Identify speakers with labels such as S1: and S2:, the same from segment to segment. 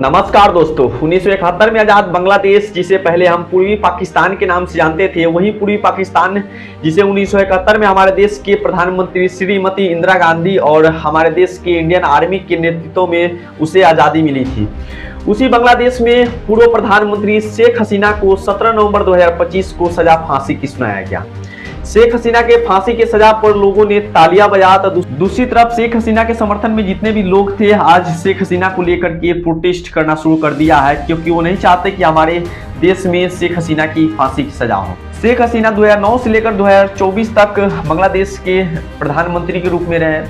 S1: नमस्कार दोस्तों। 1971 में आज़ाद बांग्लादेश, जिसे पहले हम पूर्वी पाकिस्तान के नाम से जानते थे, वही पूर्वी पाकिस्तान जिसे 1971 में हमारे देश के प्रधानमंत्री श्रीमती इंदिरा गांधी और हमारे देश के इंडियन आर्मी के नेतृत्व में उसे आज़ादी मिली थी। उसी बांग्लादेश में पूर्व प्रधानमंत्री शेख हसीना को 17 नवंबर 2025 को सजा फांसी की सुनाया गया। शेख हसीना के फांसी की सजा पर लोगों ने तालियां बजाया। तो दूसरी तरफ शेख हसीना के समर्थन में जितने भी लोग थे, आज शेख हसीना को लेकर के प्रोटेस्ट करना शुरू कर दिया है, क्योंकि वो नहीं चाहते कि हमारे देश में शेख हसीना की फांसी की सजा हो। शेख हसीना 2009 से लेकर 2024 तक बांग्लादेश के प्रधानमंत्री के रूप में रहे।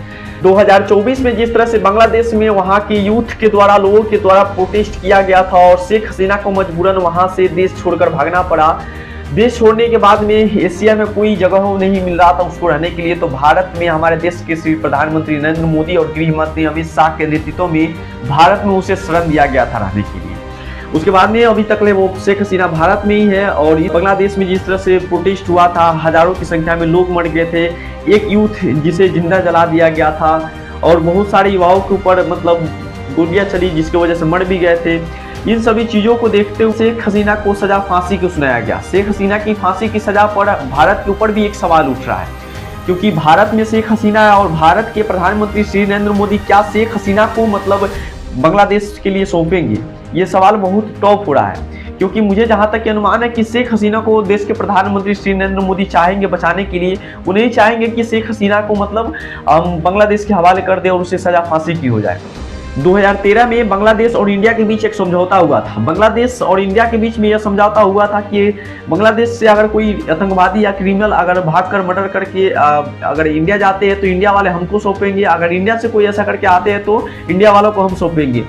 S1: 2024 में जिस तरह से बांग्लादेश में वहां के यूथ के द्वारा, लोगों के द्वारा प्रोटेस्ट किया गया था और शेख हसीना को मजबूरन वहां से देश छोड़कर भागना पड़ा। देश छोड़ने के बाद में एशिया में कोई जगह नहीं मिल रहा था उसको रहने के लिए, तो भारत में हमारे देश के श्री प्रधानमंत्री नरेंद्र मोदी और गृह मंत्री अमित शाह के नेतृत्व में भारत में उसे शरण दिया गया था रहने के लिए। उसके बाद में अभी तक वो शेख हसीना भारत में ही है। और बांग्लादेश में जिस तरह से प्रोटेस्ट हुआ था, हजारों की संख्या में लोग मर गए थे। एक यूथ जिसे जिंदा जला दिया गया था और बहुत सारे युवाओं के ऊपर गोलियां चली, जिसकी वजह से मर भी गए थे। इन सभी चीजों को देखते हुए शेख हसीना को सजा फांसी को सुनाया गया। शेख हसीना की फांसी की सजा पर भारत के ऊपर भी एक सवाल उठ रहा है, क्योंकि भारत में शेख हसीना है और भारत के प्रधानमंत्री श्री नरेंद्र मोदी क्या शेख हसीना को बांग्लादेश के लिए सौंपेंगे? ये सवाल बहुत टॉप हो रहा है, क्योंकि मुझे जहां तक अनुमान है कि शेख हसीना को देश के प्रधानमंत्री श्री नरेंद्र मोदी चाहेंगे बचाने के लिए। वो नहीं चाहेंगे कि शेख हसीना को बांग्लादेश के हवाले कर दे और उसे सजा फांसी की हो जाए। 2013 में बांग्लादेश और इंडिया के बीच एक समझौता हुआ था। बांग्लादेश और इंडिया के बीच में यह समझौता हुआ था कि बांग्लादेश से अगर कोई आतंकवादी या क्रिमिनल अगर भागकर मर्डर करके अगर इंडिया जाते हैं तो इंडिया वाले हमको सौंपेंगे, अगर इंडिया से कोई ऐसा करके आते हैं तो इंडिया वालों को हम सौंपेंगे।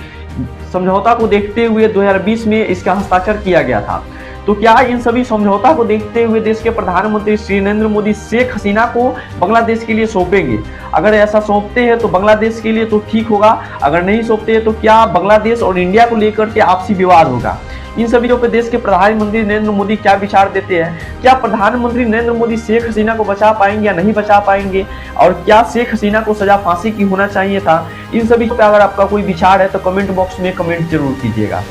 S1: समझौता को देखते हुए 2020 में इसका हस्ताक्षर किया गया था। तो क्या इन सभी समझौता को देखते हुए देश के प्रधानमंत्री श्री नरेंद्र मोदी शेख हसीना को बांग्लादेश के लिए सौंपेंगे? अगर ऐसा सौंपते हैं तो बांग्लादेश के लिए तो ठीक होगा, अगर नहीं सौंपते हैं तो क्या बांग्लादेश और इंडिया को लेकर के आपसी विवाद होगा? इन सभी पे देश के प्रधानमंत्री नरेंद्र मोदी क्या विचार देते हैं? क्या प्रधानमंत्री नरेंद्र मोदी शेख हसीना को बचा पाएंगे या नहीं बचा पाएंगे? और क्या शेख हसीना को सजा फांसी की होना चाहिए था? इन सभी पे अगर आपका कोई विचार है तो कमेंट बॉक्स में कमेंट जरूर कीजिएगा।